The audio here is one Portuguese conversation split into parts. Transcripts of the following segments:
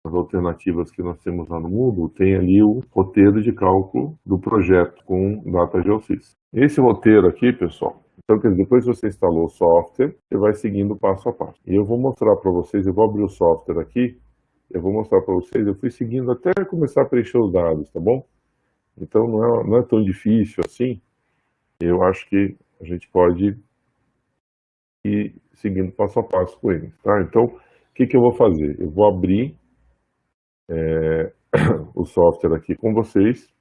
as alternativas que nós temos lá no Moodle, tem ali o roteiro de cálculo do projeto com Data GeoSys. Esse roteiro aqui, pessoal, então depois que você instalou o software, você vai seguindo passo a passo. E eu vou mostrar para vocês, eu vou abrir o software aqui, eu vou mostrar para vocês, eu fui seguindo até começar a preencher os dados, tá bom? Então não é tão difícil assim, eu acho que a gente pode ir seguindo passo a passo com ele, tá? Então, o que eu vou fazer? Eu vou abrir o software aqui com vocês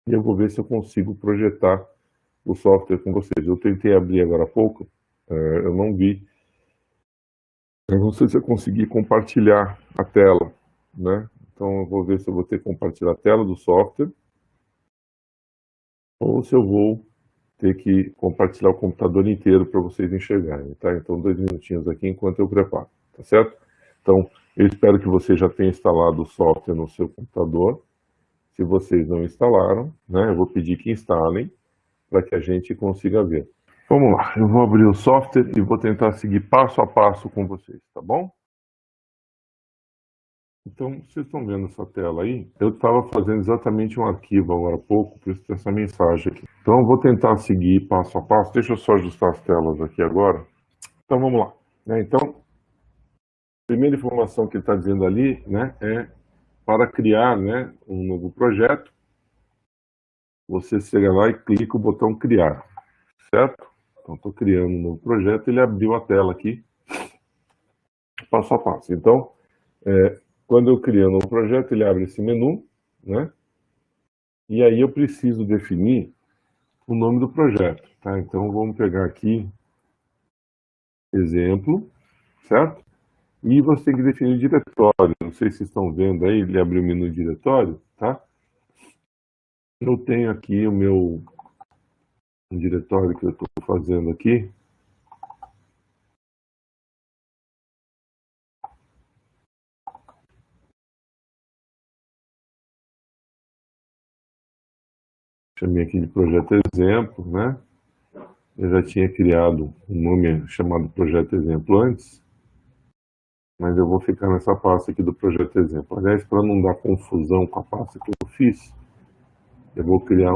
e eu vou ver se eu consigo projetar o software com vocês. Eu tentei abrir agora há pouco, eu não vi. Eu não sei se eu consegui compartilhar a tela, né? Então eu vou ver se eu vou ter que compartilhar a tela do software ou se eu vou ter que compartilhar o computador inteiro para vocês enxergarem, tá? Então 2 minutinhos aqui enquanto eu preparo, tá certo? Então eu espero que você já tenha instalado o software no seu computador. Se vocês não instalaram, né, eu vou pedir que instalem para que a gente consiga ver. Vamos lá, eu vou abrir o software e vou tentar seguir passo a passo com vocês, tá bom? Então, vocês estão vendo essa tela aí? Eu estava fazendo exatamente um arquivo agora há pouco, por isso tem essa mensagem aqui. Então, eu vou tentar seguir passo a passo. Deixa eu só ajustar as telas aqui agora. Então, vamos lá. Então, a primeira informação que ele está dizendo ali, né, é para criar, né, um novo projeto. Você chega lá e clica o botão criar, certo? Então, estou criando um novo projeto, ele abriu a tela aqui, passo a passo. Então, quando eu crio um novo projeto, ele abre esse menu, né? E aí eu preciso definir o nome do projeto, tá? Então, vamos pegar aqui, exemplo, certo? E você tem que definir o diretório. Não sei se vocês estão vendo aí, ele abriu o menu diretório, tá? Eu tenho aqui o meu diretório que eu estou fazendo aqui. Chamei aqui de projeto exemplo, né? Eu já tinha criado um nome chamado projeto exemplo antes, mas eu vou ficar nessa pasta aqui do projeto exemplo. Aliás, para não dar confusão com a pasta que eu fiz, eu vou criar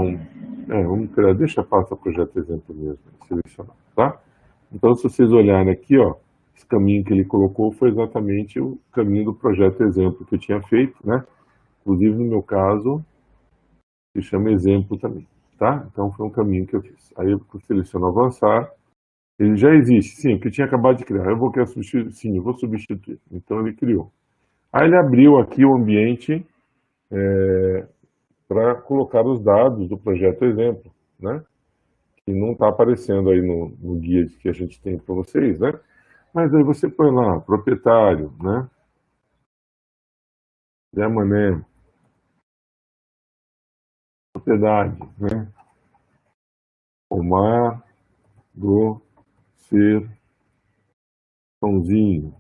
vamos criar, deixa a pasta projeto exemplo mesmo, selecionar, tá? Então, se vocês olharem aqui, ó, esse caminho que ele colocou foi exatamente o caminho do projeto exemplo que eu tinha feito, né? Inclusive, no meu caso, se chama exemplo também, tá? Então, foi um caminho que eu fiz. Aí eu seleciono avançar. Ele já existe, sim, o que eu tinha acabado de criar. Eu vou querer substituir, sim, eu vou substituir. Então, ele criou. Aí ele abriu aqui o ambiente para colocar os dados do projeto exemplo, né? Que não está aparecendo aí no guia que a gente tem para vocês, né? Mas aí você põe lá, proprietário, né? Zé Mané, propriedade, né? Omar do Sertãozinho,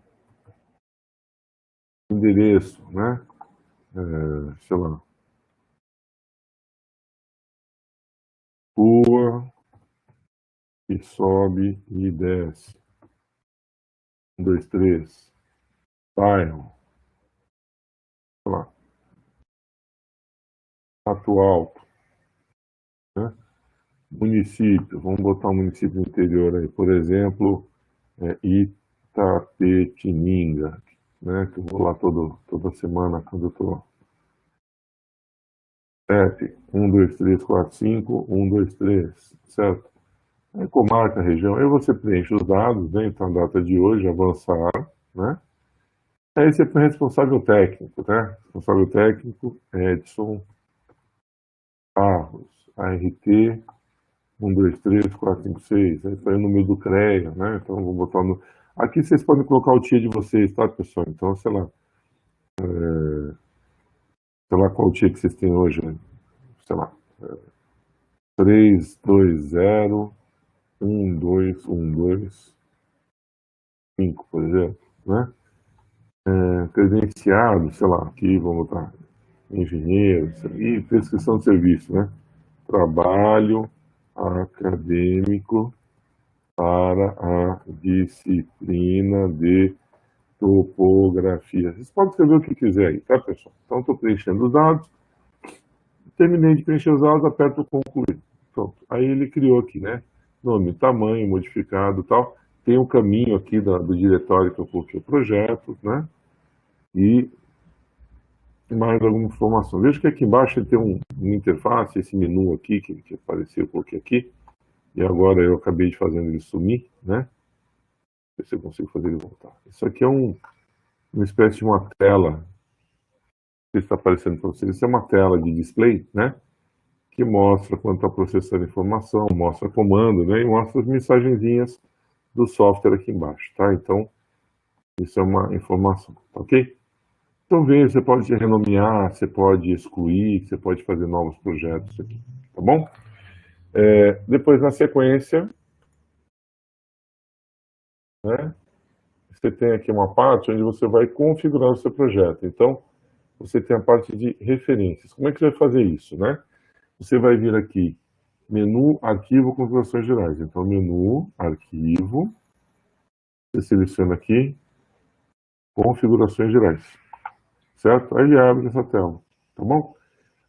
endereço, né? Sei lá, rua e sobe e desce. 1, 2, 3. Bairro, sei lá, Pato Alto, né? Município, vamos botar um município interior aí, por exemplo, Itapetininga, né? Que eu vou lá toda semana quando eu estou. CEP, 1, 2, 3, 4, 5, 1, 2, 3, certo? Aí comarca, região, aí você preenche os dados, né? Então a data de hoje, avançar, né? Aí você põe responsável técnico, né? Responsável técnico, Edson Barros, ART, 1, 2, 3, 4, 5, 6. Aí foi o número do CREA, né? Então vou botar no. Aqui vocês podem colocar o TIA de vocês, tá, pessoal? Então, sei lá qual TIA que vocês têm hoje, né? Sei lá, 3, 2, 0, 1, 2, 1, 2, 5, por exemplo, né? Credenciado, sei lá, aqui vamos botar engenheiro, e prescrição de serviço, né? Trabalho acadêmico para a disciplina de Topografia. Vocês podem escrever o que quiser aí, tá, pessoal? Então, estou preenchendo os dados. Terminei de preencher os dados, aperto concluir. Pronto. Aí ele criou aqui, né? Nome, tamanho, modificado, tal. Tem um caminho aqui do diretório que eu coloquei o projeto, né? E mais alguma informação. Veja que aqui embaixo ele tem uma interface, esse menu aqui que apareceu, eu coloquei aqui. E agora eu acabei de fazer ele sumir, né? Ver se eu consigo fazer ele voltar. Isso aqui é uma espécie de uma tela que está aparecendo para vocês. Isso é uma tela de display, né? Que mostra quando está processando informação, mostra comando, né? E mostra as mensagenzinhas do software aqui embaixo, tá? Então, isso é uma informação, tá ok? Então, veja, você pode renomear, você pode excluir, você pode fazer novos projetos aqui, tá bom? Depois, na sequência, né? Você tem aqui uma parte onde você vai configurar o seu projeto. Então, você tem a parte de referências. Como é que você vai fazer isso, né? Você vai vir aqui, menu, arquivo, configurações gerais. Então, menu, arquivo, você seleciona aqui, configurações gerais, certo? Aí ele abre essa tela, tá bom?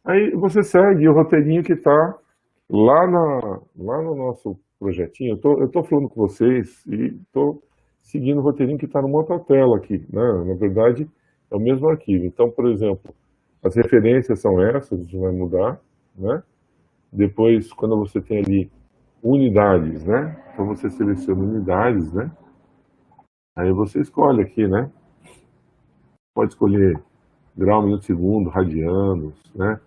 Aí você segue o roteirinho que está lá no nosso projetinho. Eu tô falando com vocês e estou seguindo o roteirinho que está numa outra tela aqui, né? Na verdade, é o mesmo arquivo. Então, por exemplo, as referências são essas, a gente vai mudar, né? Depois, quando você tem ali unidades, né? Então você seleciona unidades, né? Aí você escolhe aqui, né? Pode escolher grau, minuto, segundo, radianos, né?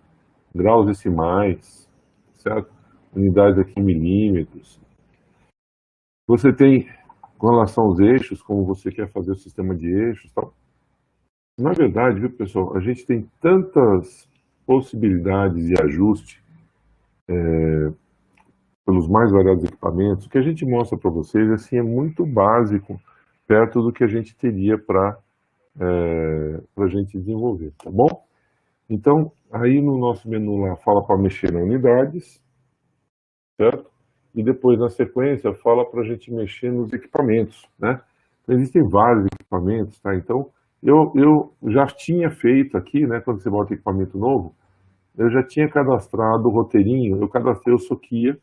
Graus decimais, certo? Unidades aqui em milímetros. Você tem, com relação aos eixos, como você quer fazer o sistema de eixos, tal. Na verdade, viu, pessoal, a gente tem tantas possibilidades de ajuste pelos mais variados equipamentos, o que a gente mostra para vocês assim, é muito básico, perto do que a gente teria para a gente desenvolver, tá bom? Então, aí no nosso menu lá, fala para mexer em unidades, certo? E depois, na sequência, fala para a gente mexer nos equipamentos, né? Então, existem vários equipamentos, tá? Então, eu já tinha feito aqui, né, quando você bota equipamento novo, eu já tinha cadastrado o roteirinho, eu cadastrei o Sokia,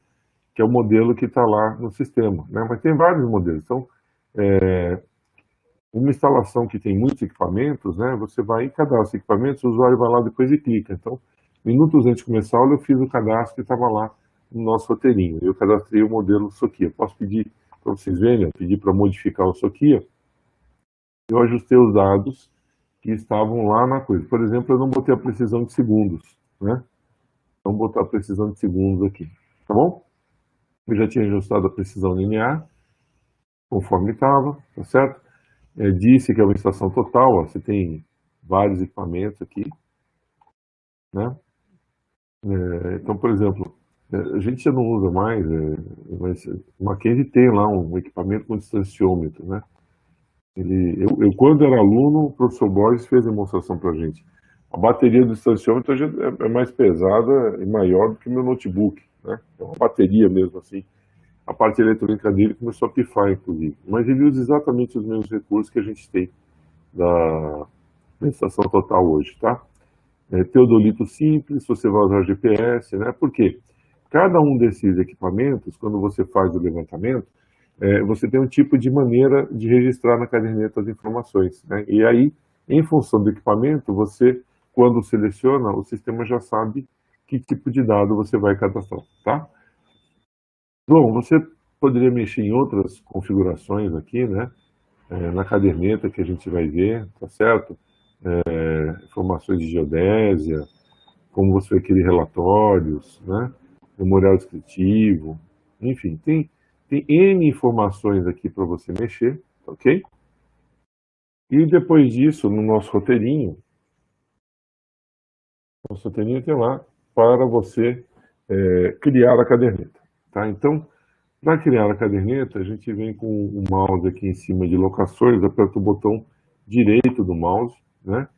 que é o modelo que está lá no sistema, né? Mas tem vários modelos. Então, uma instalação que tem muitos equipamentos, né? Você vai e cadastra os equipamentos, o usuário vai lá depois e clica. Então, minutos antes de começar a aula, eu fiz o cadastro que estava lá no nosso roteirinho. Eu cadastrei o modelo Sokia. Posso pedir para vocês verem, eu pedi para modificar o Sokia, eu ajustei os dados que estavam lá na coisa. Por exemplo, eu não botei a precisão de segundos, né? Vamos botar a precisão de segundos aqui, tá bom? Eu já tinha ajustado a precisão linear, conforme estava, tá certo? Disse que é uma estação total, ó, você tem vários equipamentos aqui, né? Então, por exemplo, a gente já não usa mais, mas o Mackenzie tem lá um equipamento com distanciômetro, né? Eu, quando era aluno, o professor Borges fez a demonstração para a gente. A bateria do distanciômetro hoje é mais pesada e maior do que o meu notebook, né? É uma bateria mesmo assim. A parte eletrônica dele começou a pifar, inclusive. Mas ele usa exatamente os mesmos recursos que a gente tem da estação total hoje, tá? Teodolito simples, você vai usar GPS, né? Por quê? Cada um desses equipamentos, quando você faz o levantamento, você tem um tipo de maneira de registrar na caderneta as informações, né? E aí, em função do equipamento, você, quando seleciona, o sistema já sabe que tipo de dado você vai cadastrar, tá? Bom, você poderia mexer em outras configurações aqui, né? Na caderneta que a gente vai ver, tá certo? Informações de geodésia, como você vai querer relatórios, né? Memorial descritivo, enfim, tem N informações aqui para você mexer, ok? E depois disso, no nosso roteirinho tem lá para você criar a caderneta, tá? Então, para criar a caderneta, a gente vem com o mouse aqui em cima de locações, aperta o botão direito do mouse, né?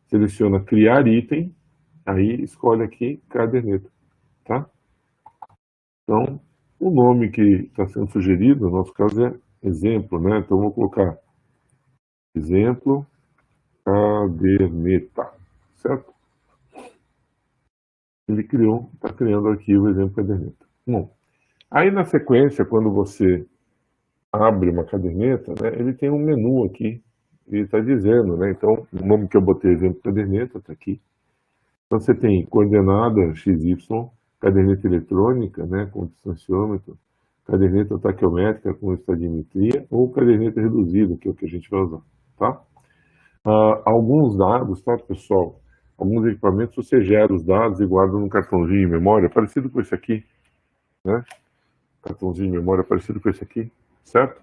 Seleciona criar item, aí escolhe aqui caderneta, tá? Então, o nome que está sendo sugerido, no nosso caso, é exemplo, né? Então, vou colocar Exemplo, caderneta, certo? Ele criou, está criando o arquivo exemplo caderneta. Bom, aí na sequência, quando você abre uma caderneta, né, ele tem um menu aqui, e está dizendo, né, então, o nome que eu botei exemplo caderneta está aqui. Então você tem coordenada XY, caderneta eletrônica, né, com distanciômetro, caderneta taquiométrica com estadimetria, ou caderneta reduzida, que é o que a gente vai usar, tá? Alguns dados, tá, pessoal? Alguns equipamentos você gera os dados e guarda num cartãozinho de memória, parecido com esse aqui, né? Cartãozinho de memória parecido com esse aqui, certo?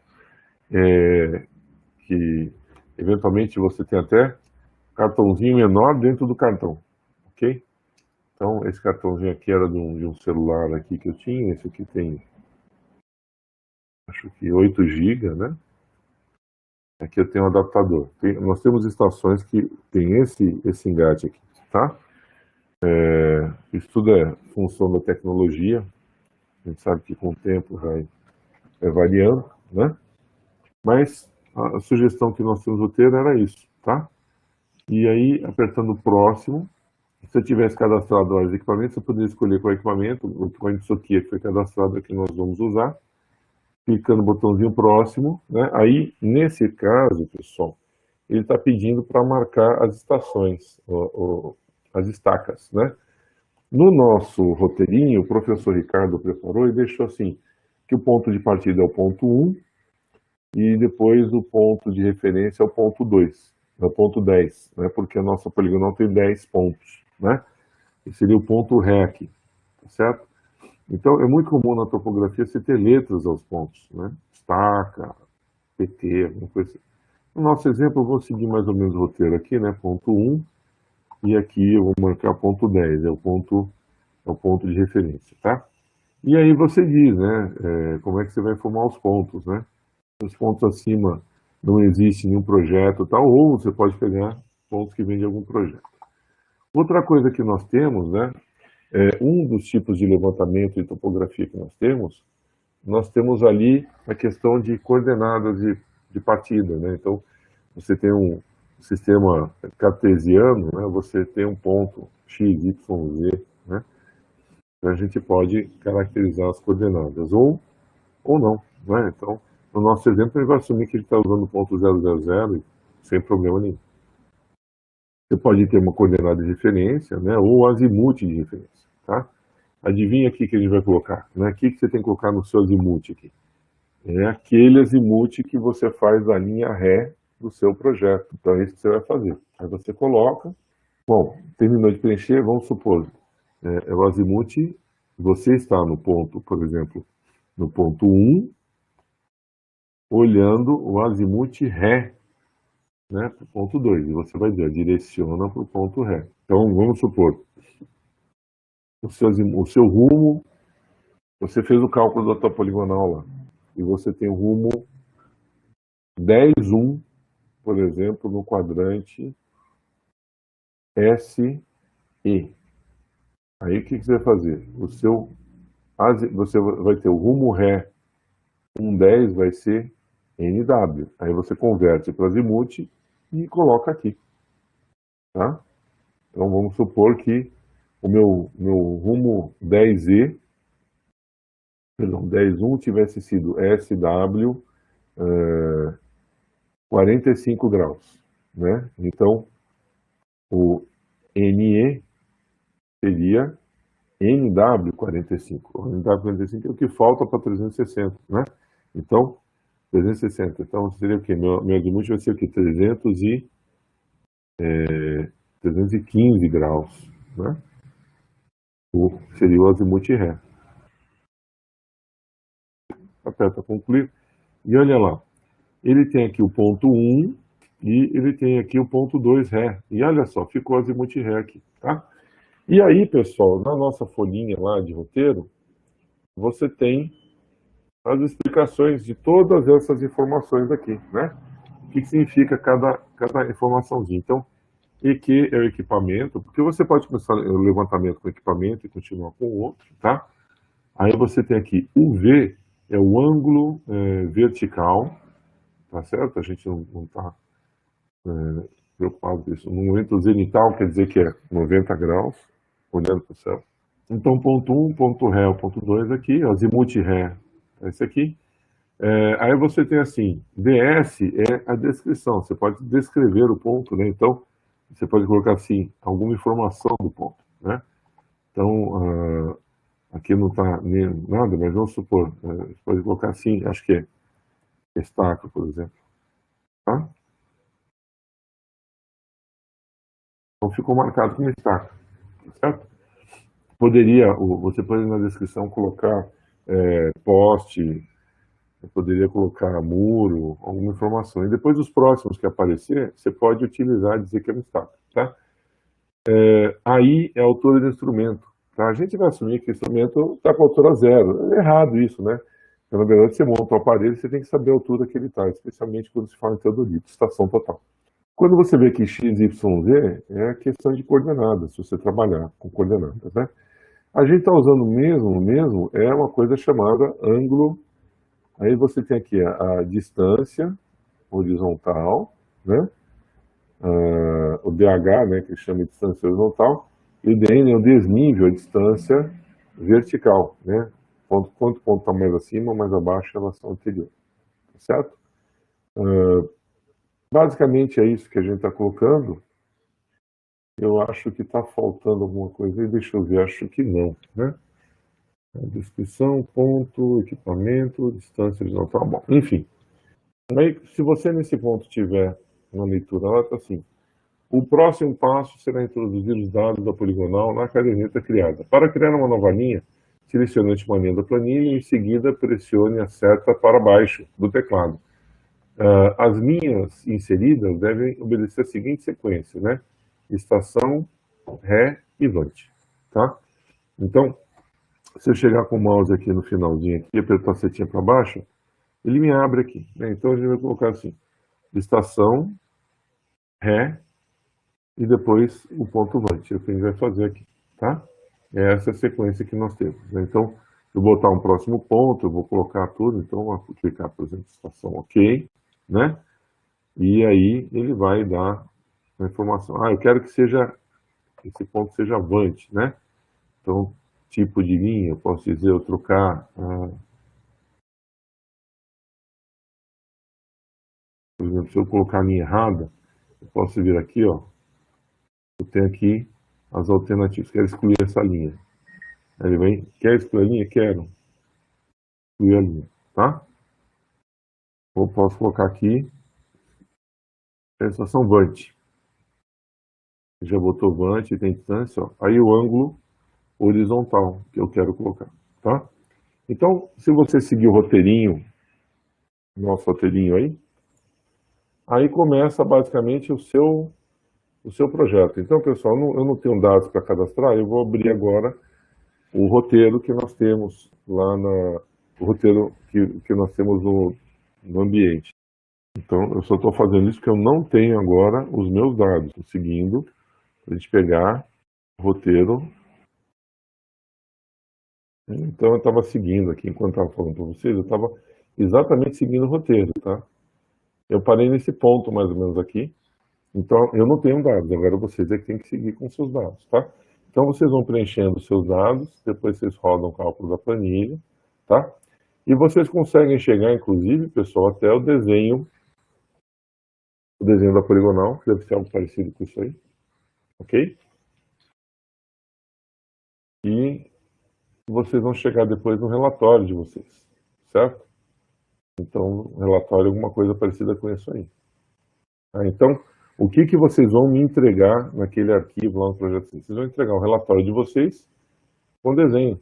Que eventualmente você tem até cartãozinho menor dentro do cartão, ok? Então esse cartãozinho aqui era de um celular aqui que eu tinha, esse aqui tem, acho que 8 GB, né? Aqui eu tenho um adaptador. Nós temos estações que tem esse engate aqui, tá? Isso tudo é função da tecnologia. A gente sabe que com o tempo vai variando, né? Mas a sugestão que nós temos no ter era isso, tá? E aí, apertando o próximo, se eu tivesse cadastrado vários equipamentos, eu poderia escolher qual equipamento, o equipamento Sokia que foi cadastrado é que nós vamos usar, clicando no botãozinho próximo, né? Aí, nesse caso, pessoal, ele está pedindo para marcar as estações, as estacas, né? No nosso roteirinho, o professor Ricardo preparou e deixou assim, que o ponto de partida é o ponto 1 e depois o ponto de referência é o ponto 2, é o ponto 10, né? Porque a nossa poligonal tem 10 pontos, né? E seria o ponto Ré aqui, tá certo? Então, é muito comum na topografia você ter letras aos pontos, né? Estaca, PT, alguma coisa assim. No nosso exemplo, eu vou seguir mais ou menos o roteiro aqui, né? Ponto 1, e aqui eu vou marcar ponto 10, é o ponto de referência, tá? E aí você diz, né? Como é que você vai formar os pontos, né? Os pontos acima não existe nenhum projeto, tal, ou você pode pegar pontos que vêm de algum projeto. Outra coisa que nós temos, né? Um dos tipos de levantamento e topografia que nós temos ali a questão de coordenadas de partida, né? Então, você tem um sistema cartesiano, né? Você tem um ponto x, y, z, né? A gente pode caracterizar as coordenadas, ou não, né? Então, no nosso exemplo, ele vai assumir que ele está usando o ponto 000 sem problema nenhum. Você pode ter uma coordenada de referência, né? Ou azimuth de referência, tá? Adivinha aqui que a gente vai colocar, né? O que você tem que colocar no seu azimuth aqui? É aquele azimuth que você faz da linha ré do seu projeto. Então é isso que você vai fazer. Aí você coloca. Bom, terminou de preencher, vamos supor, o azimuth, você está no ponto, por exemplo, no ponto 1, olhando o azimuth ré, né, para o ponto 2. E você vai dizer, direciona para o ponto ré. Então vamos supor, o seu rumo, você fez o cálculo da tua poligonal lá, e você tem o rumo 10,1, por exemplo, no quadrante SE. Aí o que você vai fazer? Você vai ter o rumo ré 1,10 vai ser NW. Aí você converte para azimuth e coloca aqui. Tá? Então vamos supor que o meu rumo 10E, perdão, 10,1 tivesse sido SW 45 graus. Né? Então o NE seria NW45. O NW45 é o que falta para 360, né? Então, 360. Então, seria o quê? Meu azimuth vai ser o quê? 315 graus, né? Seria o azimuth ré. Aperta concluir. E olha lá. Ele tem aqui o ponto 1 e ele tem aqui o ponto 2 ré. E olha só, ficou o azimuth ré aqui, tá? E aí, pessoal, na nossa folhinha lá de roteiro, você tem as explicações de todas essas informações aqui, né? O que significa cada informaçãozinha. Então, EQ é o equipamento, porque você pode começar o levantamento com equipamento e continuar com o outro, tá? Aí você tem aqui o V, é o ângulo vertical, tá certo? A gente não está preocupado com isso. No momento zenital quer dizer que é 90 graus, olhando para o céu. Então, ponto 1, ponto Ré, o ponto 2 aqui, ó, azimuth Ré, é esse aqui. Aí você tem assim, DS é a descrição, você pode descrever o ponto, né? Então, você pode colocar assim, alguma informação do ponto, né? Então, aqui não está nada, mas vamos supor, você pode colocar assim, acho que é estaca, por exemplo, tá? Então ficou marcado como estaca, certo? Você pode na descrição colocar poste, eu poderia colocar muro, alguma informação. E depois os próximos que aparecer, você pode utilizar e dizer que é um estaca, tá? Aí é a altura do instrumento, tá? A gente vai assumir que o instrumento está com a altura zero. É errado isso, né? Então, na verdade, você monta o aparelho, você tem que saber a altura que ele está, especialmente quando se fala em teodolito, estação total. Quando você vê que x, y, z é questão de coordenadas, se você trabalhar com coordenadas, né? A gente está usando mesmo, é uma coisa chamada ângulo. Aí você tem aqui a distância horizontal, né? O DH, né, que chama de distância horizontal, e o DN é o desnível, a distância vertical, né? Quanto o ponto está mais acima ou mais abaixo em relação ao anterior, tá certo? Basicamente é isso que a gente está colocando. Eu acho que está faltando alguma coisa aí, deixa eu ver, acho que não, né? Descrição, ponto, equipamento, distância horizontal, bom, enfim. Aí, se você nesse ponto tiver uma leitura, ela está assim: o próximo passo será introduzir os dados da poligonal na caderneta criada. Para criar uma nova linha, selecione a última linha da planilha e em seguida pressione a seta para baixo do teclado. As linhas inseridas devem obedecer a seguinte sequência, né? Estação, Ré e Vante, tá? Então, se eu chegar com o mouse aqui no finalzinho aqui, apertar a setinha para baixo, ele me abre aqui, né? Então a gente vai colocar assim, estação, Ré e depois o ponto Vante, é o que a gente vai fazer aqui, tá? É essa a sequência que nós temos, né? Então, eu vou botar um próximo ponto, eu vou colocar tudo, então eu vou clicar, por exemplo, estação OK, né? E aí ele vai dar a informação. Eu quero que esse ponto seja Vante, né? Então, tipo de linha, eu posso dizer, eu trocar, por exemplo, se eu colocar a linha errada, eu posso vir aqui, ó, eu tenho aqui as alternativas, quero excluir essa linha. Aí ele vem, quer excluir a linha? Quero excluir a linha, tá? Ou posso colocar aqui, estação Vante. Já botou Vante, tem distância, ó. Aí o ângulo horizontal que eu quero colocar, tá? Então, se você seguir o roteirinho, nosso roteirinho aí começa basicamente o seu projeto. Então, pessoal, eu não tenho dados para cadastrar, eu vou abrir agora o roteiro que nós temos lá o roteiro que nós temos no ambiente. Então, eu só estou fazendo isso porque eu não tenho agora os meus dados. Estou seguindo, a gente pegar o roteiro. Então, eu estava seguindo aqui, enquanto estava falando para vocês, eu estava exatamente seguindo o roteiro, tá? Eu parei nesse ponto, mais ou menos aqui. Então, eu não tenho dados, agora vocês é que têm que seguir com seus dados, tá? Então, vocês vão preenchendo os seus dados, depois vocês rodam o cálculo da planilha, tá? E vocês conseguem chegar, inclusive, pessoal, até o desenho da poligonal, que deve ser algo parecido com isso aí, ok? E vocês vão chegar depois no relatório de vocês, certo? Então, relatório é alguma coisa parecida com isso aí. Então, o que vocês vão me entregar naquele arquivo lá no projeto? Vocês vão entregar o relatório de vocês com desenho,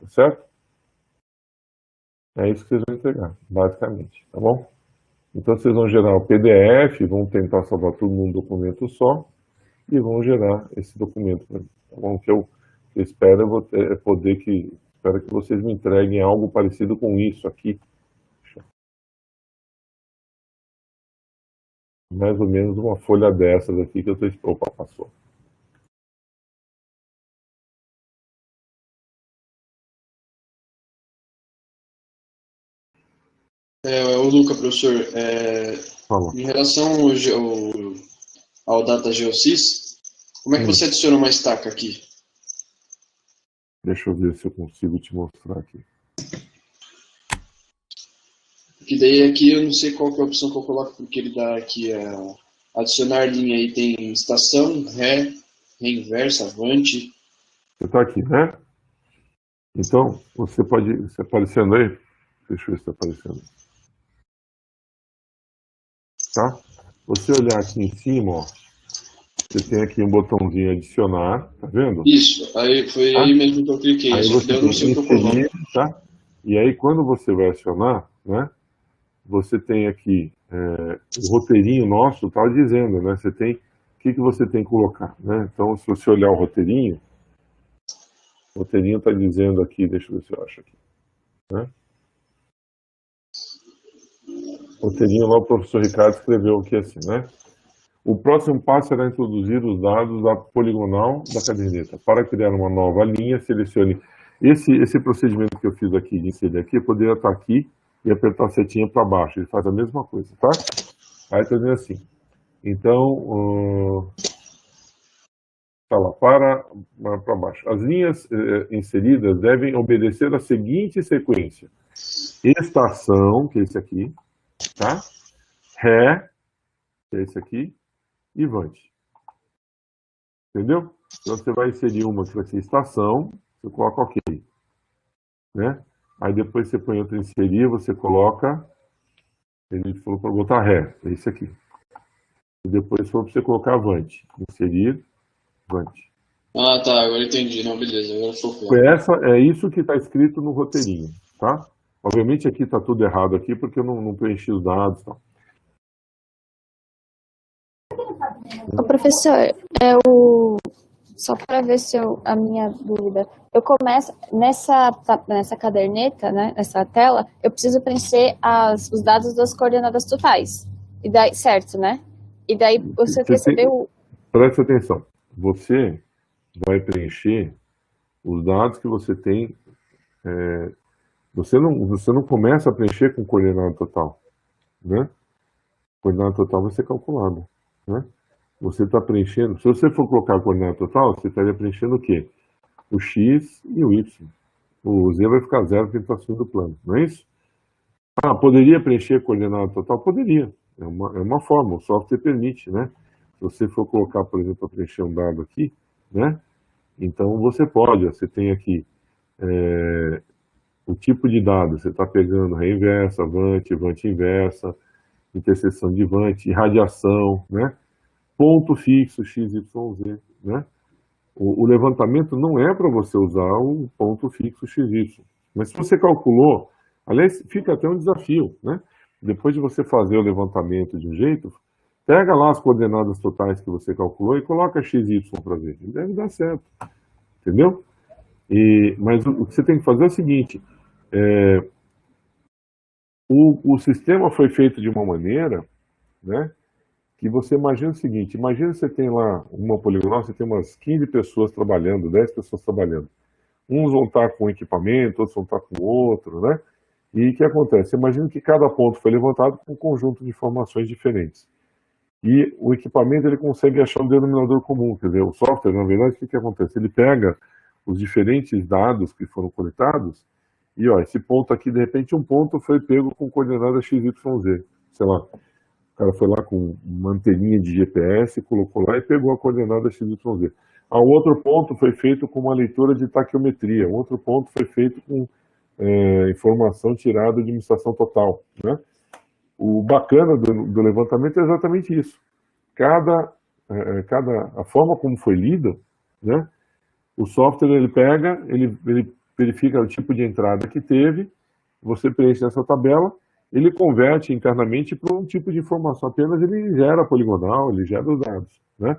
tá certo? É isso que vocês vão entregar, basicamente, tá bom? Então, vocês vão gerar o PDF, vão tentar salvar tudo num documento só e vão gerar esse documento para mim, tá bom? Que eu espero espero que vocês me entreguem algo parecido com isso aqui, mais ou menos uma folha dessas aqui que eu estou... Opa, passou. É o Luca, professor. Fala. Em relação ao Data GeoSys, como é que Hum, você adiciona uma estaca aqui? deixa eu ver se eu consigo te mostrar aqui. Que daí aqui eu não sei qual que é a opção que eu coloco, porque ele dá aqui adicionar linha aí tem estação, ré inversa, avante. Você está aqui, né? Então, você pode. Você aparecendo aí? Deixa eu ver se está aparecendo. Tá? Você olhar aqui em cima, ó, você tem aqui um botãozinho adicionar, tá vendo? Isso, aí foi Tá? aí mesmo que eu cliquei, Aí só que você daí eu não tem sei o que eu inserir, coloco. tá? E aí quando você vai acionar, né? Você tem aqui o roteirinho nosso, tá dizendo, né? Você tem o que você tem que colocar, né? Então, se você olhar o roteirinho está dizendo aqui, deixa eu ver se eu acho aqui, né? O roteirinho lá o professor Ricardo escreveu aqui assim, né? O próximo passo será introduzir os dados da poligonal da caderneta. Para criar uma nova linha, selecione esse procedimento que eu fiz aqui, de inserir aqui, eu poderia estar aqui e apertar a setinha para baixo. Ele faz a mesma coisa, tá? Aí está dizendo assim. Então, tá lá, para baixo. As linhas inseridas devem obedecer a seguinte sequência: estação, que é esse aqui, tá? Ré, que é esse aqui, e vante. Entendeu? Então você vai inserir uma que vai ser estação, você coloca OK, né? Aí depois você põe outra inserir, você coloca, ele falou para botar ré, é esse aqui. E depois for para você colocar avante, inserir, avante. Ah, tá, agora entendi. Não, beleza, agora ficou claro. É isso que está escrito no roteirinho, tá? Obviamente aqui está tudo errado aqui porque eu não preenchi os dados, tá? Ô, professor, só para ver se a minha dúvida, eu começo nessa caderneta, né, nessa tela, eu preciso preencher os dados das coordenadas totais. E daí, certo, né? E daí você Você receber tem, o. presta atenção. Você vai preencher os dados que você tem. Você não começa a preencher com coordenada total, né? Coordenada total vai ser calculada, né? Você está preenchendo. Se você for colocar a coordenada total, você estaria preenchendo o quê? O x e o y. O z vai ficar zero porque ele está acima do plano, não é isso? Ah, poderia preencher a coordenada total? Poderia. É uma forma, o software permite, né? Se você for colocar, por exemplo, para preencher um dado aqui, né? Então você pode, você tem aqui o tipo de dado, você está pegando ré inversa, vante inversa, interseção de vante, irradiação, né? Ponto fixo, x, y, z, né? O levantamento não é para você usar o ponto fixo x, y. Mas se você calculou, aliás, fica até um desafio, né? Depois de você fazer o levantamento de um jeito, pega lá as coordenadas totais que você calculou e coloca x, y para ver. Deve dar certo, entendeu? Mas o que você tem que fazer é o seguinte, o sistema foi feito de uma maneira, né? Que você imagina o seguinte, imagina que você tem lá uma poligonal, você tem umas 15 pessoas trabalhando, 10 pessoas trabalhando. Uns vão estar com equipamento, outros vão estar com outro, né? E o que acontece? Imagina que cada ponto foi levantado com um conjunto de informações diferentes. E o equipamento ele consegue achar um denominador comum, quer dizer, o software, na verdade, o que acontece? Ele pega os diferentes dados que foram coletados e, ó, esse ponto aqui, de repente, um ponto foi pego com coordenada XYZ, sei lá, o cara foi lá com uma anteninha de GPS, colocou lá e pegou a coordenada XYZ. Ah, um outro ponto foi feito com uma leitura de taquiometria, um outro ponto foi feito com informação tirada de administração total, né? O bacana do levantamento é exatamente isso. A forma como foi lida, né? O software ele pega, ele verifica o tipo de entrada que teve, você preenche nessa tabela, ele converte internamente para um tipo de informação, apenas ele gera a poligonal, ele gera os dados, né?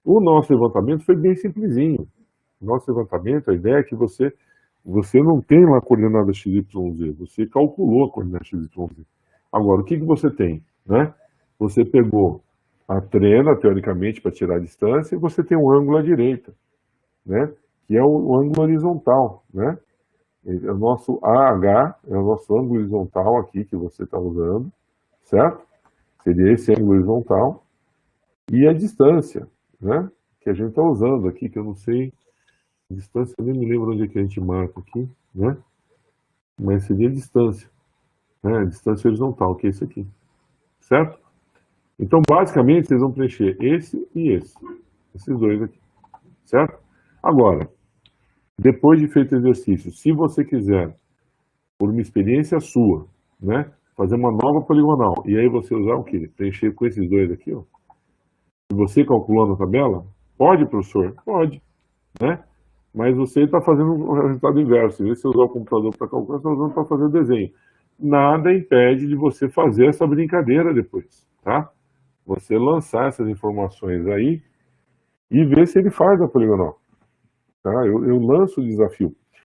O nosso levantamento foi bem simplesinho. O nosso levantamento, a ideia é que você não tem lá a coordenada XYZ, você calculou a coordenada XYZ. Agora, o que você tem, né? Você pegou a trena, teoricamente, para tirar a distância, e você tem um ângulo à direita, né? Que é o ângulo horizontal, né? É o nosso AH, é o nosso ângulo horizontal aqui que você está usando, certo? Seria esse ângulo horizontal. E a distância, né? Que a gente está usando aqui, que eu não sei, distância, eu nem me lembro onde é que a gente marca aqui, né? Mas seria a distância, né? A distância horizontal, que é esse aqui, certo? Então, basicamente, vocês vão preencher esse e esse, esses dois aqui, certo? Agora, depois de feito o exercício, se você quiser, por uma experiência sua, né? Fazer uma nova poligonal, e aí você usar o quê? Preencher com esses dois aqui, ó. E você calculou na tabela? Pode, professor? Pode, né? Mas você está fazendo o resultado inverso. Em vez de você usar o computador para calcular, você está usando para fazer o desenho. Nada impede de você fazer essa brincadeira depois, tá? Você lançar essas informações aí e ver se ele faz a poligonal. Tá? Eu lanço o desafio.